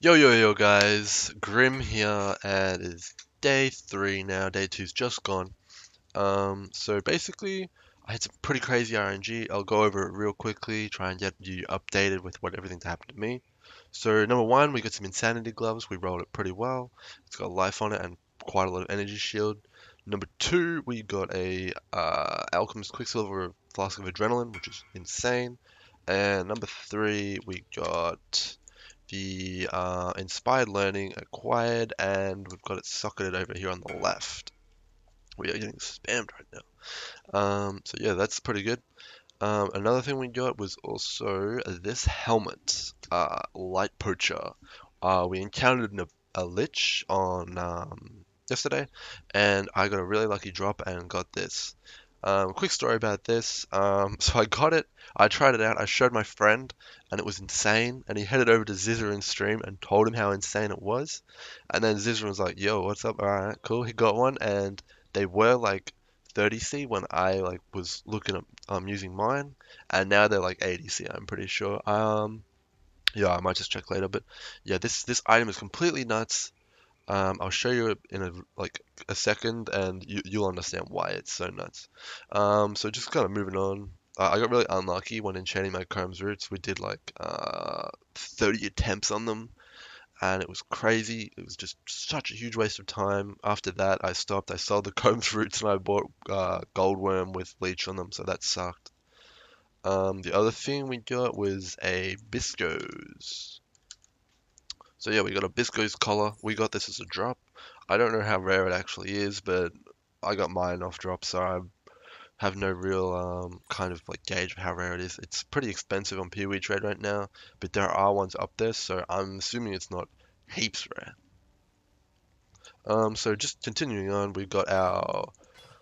Yo guys, Grim here, and it's day 3 now. Day two's just gone. So basically, I had some pretty crazy RNG. I'll go over it real quickly, try and get you updated with what everything that happened to me. So number one, we got some Insanity gloves. We rolled it pretty well. It's got life on it and quite a lot of energy shield. Number two, we got a Alchemist Quicksilver Flask of Adrenaline, which is insane. And number three, we got the Inspired Learning acquired, and we've got it socketed over here on the left. We are getting spammed right now. So yeah, that's pretty good. Another thing we got was also this helmet, Light Poacher. We encountered a lich on yesterday, and I got a really lucky drop and got this. Quick story about this. So I got it, I tried it out, I showed my friend, and it was insane. And he headed over to Zizarin's stream and told him how insane it was. And then Zizarin was like, "Yo, what's up? All right, cool." He got one, and they were like 30C when I like was looking at using mine, and now they're like 80C. I'm pretty sure. Yeah, I might just check later, but yeah, this item is completely nuts. I'll show you it in a second, and you'll understand why it's so nuts. So just kind of moving on. I got really unlucky when enchanting my Chrome's Roots. We did like 30 attempts on them, and it was crazy. It was just such a huge waste of time. After that, I stopped. I sold the Combs Roots and I bought Goldworm with Leech on them, so that sucked. The other thing we got was a Bisco's. So yeah, we got a Bisco's collar. We got this as a drop. I don't know how rare it actually is, but I got mine off drop, so I have no real kind of like gauge of how rare it is. It's pretty expensive on PoE Trade right now, but there are ones up there, so I'm assuming it's not heaps rare. So just continuing on, we've got our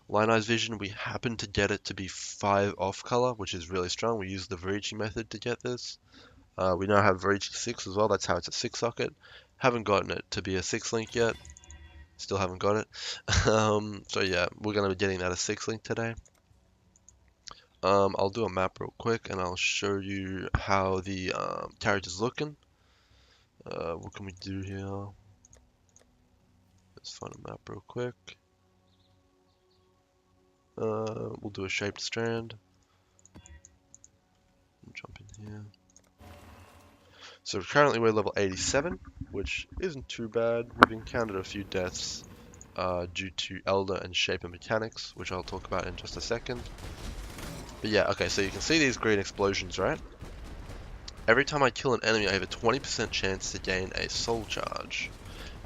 Lionized Vision. We happen to get it to be 5 off color, which is really strong. We used the Varici method to get this. We now have Varici 6 as well. That's how it's a 6 socket. Haven't gotten it to be a 6 link yet. Still haven't got it. So yeah, we're going to be getting that a 6 link today. I'll do a map real quick and I'll show you how the carriage is looking. What can we do here? Let's find a map real quick. We'll do a shaped strand. Jump in here. So currently we're level 87, which isn't too bad. We've encountered a few deaths due to Elder and Shaper mechanics, which I'll talk about in just a second. But yeah, okay, so you can see these green explosions, right? Every time I kill an enemy, I have a 20% chance to gain a soul charge.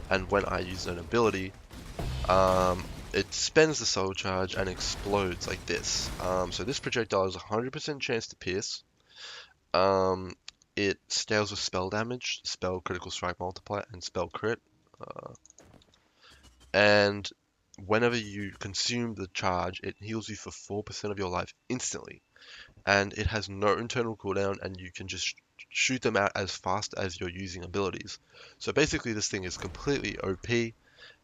And when I use an ability, it spends the soul charge and explodes like this. So this projectile has a 100% chance to pierce. It scales with spell damage, spell critical strike multiplier, and spell crit. And whenever you consume the charge, it heals you for 4% of your life instantly. And it has no internal cooldown, and you can just shoot them out as fast as you're using abilities. So basically, this thing is completely OP,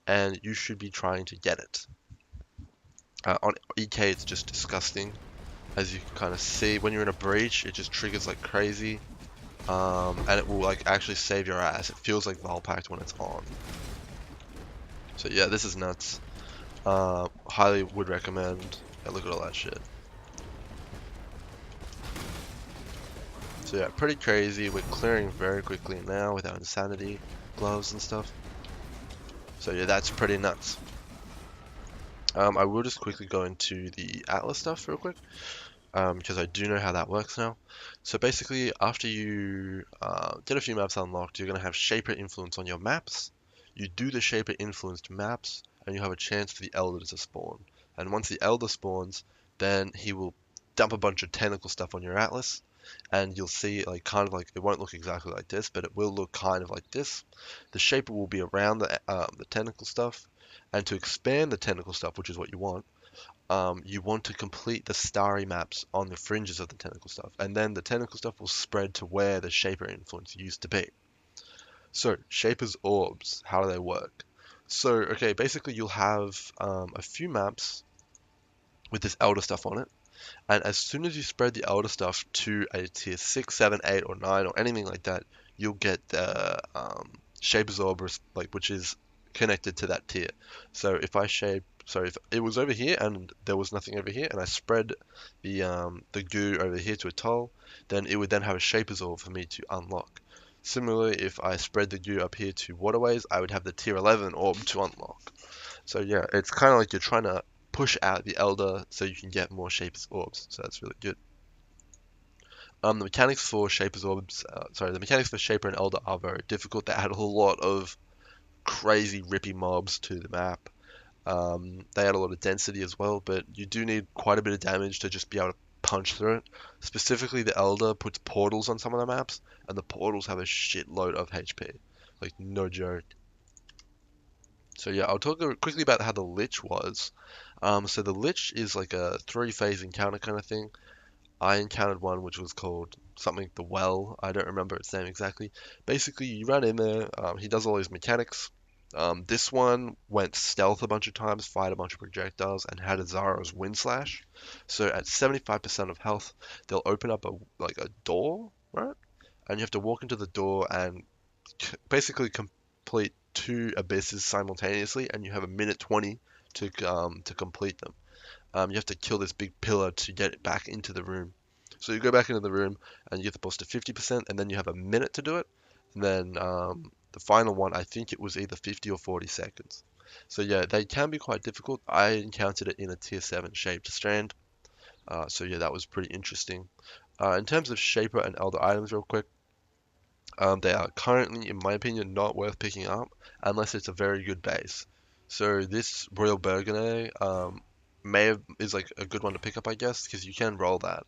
and you should be trying to get it. On EK, it's just disgusting. As you can kind of see, when you're in a breach, it just triggers like crazy. And it will like actually save your ass. It feels like Valpact when it's on. So yeah, this is nuts. Highly would recommend. Yeah, look at all that shit. So yeah, pretty crazy. We're clearing very quickly now with our insanity gloves and stuff. So yeah, that's pretty nuts. I will just quickly go into the Atlas stuff real quick, because I do know how that works now. So basically, after you get a few maps unlocked, you're going to have Shaper influence on your maps. You do the Shaper influenced maps, and you have a chance for the Elder to spawn. And once the Elder spawns, then he will dump a bunch of tentacle stuff on your Atlas, and you'll see like kind of like it won't look exactly like this, but it will look kind of like this. The Shaper will be around the tentacle stuff, and to expand the tentacle stuff, which is what you want to complete the starry maps on the fringes of the tentacle stuff, and then the tentacle stuff will spread to where the Shaper influence used to be. So, Shaper's orbs, how do they work? So, okay, basically you'll have a few maps with this Elder stuff on it, and as soon as you spread the Elder stuff to a tier 6, 7, 8, or 9, or anything like that, you'll get the shape absorber, like which is connected to that tier. So if it was over here and there was nothing over here, and I spread the goo over here to a tile, then it would then have a shape absorber for me to unlock. Similarly, if I spread the goo up here to waterways, I would have the tier 11 orb to unlock. So yeah, it's kind of like you're trying to push out the Elder so you can get more Shaper's Orbs. So that's really good. The mechanics for Shaper's Orbs, the mechanics for Shaper and Elder are very difficult. They add a whole lot of crazy rippy mobs to the map. They add a lot of density as well, but you do need quite a bit of damage to just be able to punch through it. Specifically, the Elder puts portals on some of the maps, and the portals have a shitload of HP. Like, no joke. So yeah, I'll talk quickly about how the Lich was. So the Lich is like a three-phase encounter kind of thing. I encountered one which was called something the Well. I don't remember its name exactly. Basically, you run in there. He does all his mechanics. This one went stealth a bunch of times, fired a bunch of projectiles, and had a Zara's Wind Slash. So at 75% of health, they'll open up a door, right? And you have to walk into the door and basically complete two abysses simultaneously, and you have a minute 20 to complete them. You have to kill this big pillar to get it back into the room. So you go back into the room and you get the boss to 50%, and then you have a minute to do it. And then the final one, I think it was either 50 or 40 seconds. So yeah, they can be quite difficult. I encountered it in a tier 7 shaped strand. So yeah, that was pretty interesting. In terms of Shaper and Elder items, real quick, they are currently, in my opinion, not worth picking up unless it's a very good base. So this Royal Burgundy is like a good one to pick up, I guess, because you can roll that.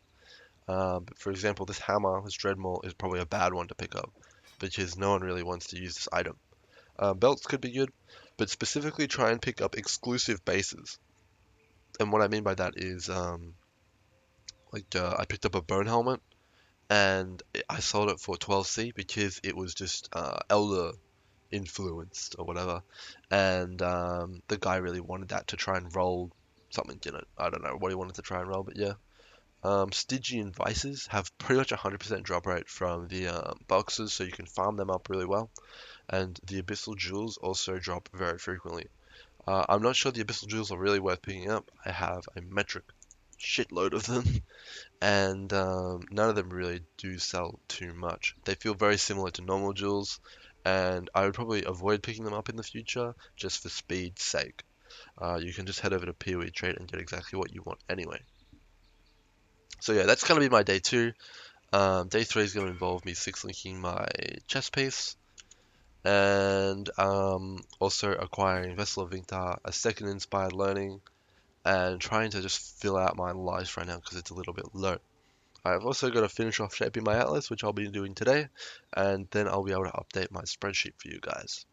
But for example, this hammer, this Dreadmaul, is probably a bad one to pick up because no one really wants to use this item. Belts could be good, but specifically try and pick up exclusive bases. And what I mean by that is, I picked up a bone helmet and I sold it for 12C because it was just Elder influenced or whatever, and the guy really wanted that to try and roll something in it. I don't know what he wanted to try and roll, but yeah. Stygian Vices have pretty much 100% drop rate from the boxes, so you can farm them up really well. And the Abyssal Jewels also drop very frequently. I'm not sure the Abyssal Jewels are really worth picking up. I have a metric shitload of them, and none of them really do sell too much. They feel very similar to normal jewels, and I would probably avoid picking them up in the future just for speed's sake. You can just head over to PoE Trade and get exactly what you want anyway. So yeah, that's going to be my day 2. Day 3 is going to involve me 6-linking my chest piece, and also acquiring Vessel of Vinctar, a second Inspired Learning, and trying to just fill out my life right now because it's a little bit low. I've also got to finish off shaping my atlas, which I'll be doing today, and then I'll be able to update my spreadsheet for you guys.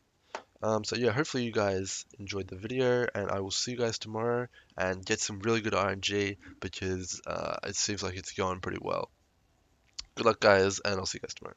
So yeah, hopefully you guys enjoyed the video, and I will see you guys tomorrow and get some really good RNG because it seems like it's going pretty well. Good luck, guys, and I'll see you guys tomorrow.